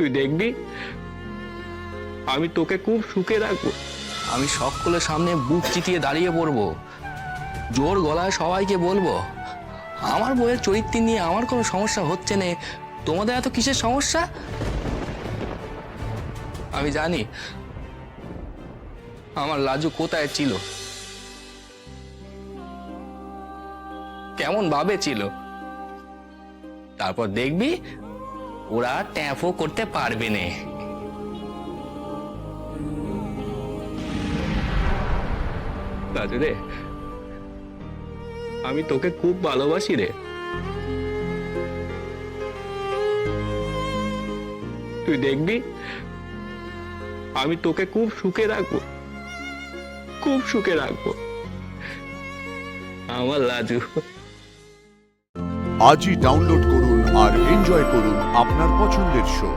তুই দেখবি আমি তোকে খুব সুখে রাখবো। আমি সকলের সামনে বুক চিতিয়ে দাঁড়িয়ে পড়বো, জোর গলায় সবাইকে বলবো আমার বইয়ের চরিত্র নিয়ে আমার কোনো সমস্যা হচ্ছে না, তোমাদের এত কিসের সমস্যা? আমি জানি আমার লাজু কোথায় ছিল, কেমন ভাবে ছিল। তারপর দেখবি ওরা ট্যাপও করতে পারবে না। রাজু রে, আমি তোকে খুব ভালোবাসি রে। তুই দেখবি আমি তোকে খুব সুখে রাখবো, খুব সুখে রাখবো আমার লাজু। আজই ডাউনলোড করুন আর এনজয় করুন আপনার পছন্দের শো।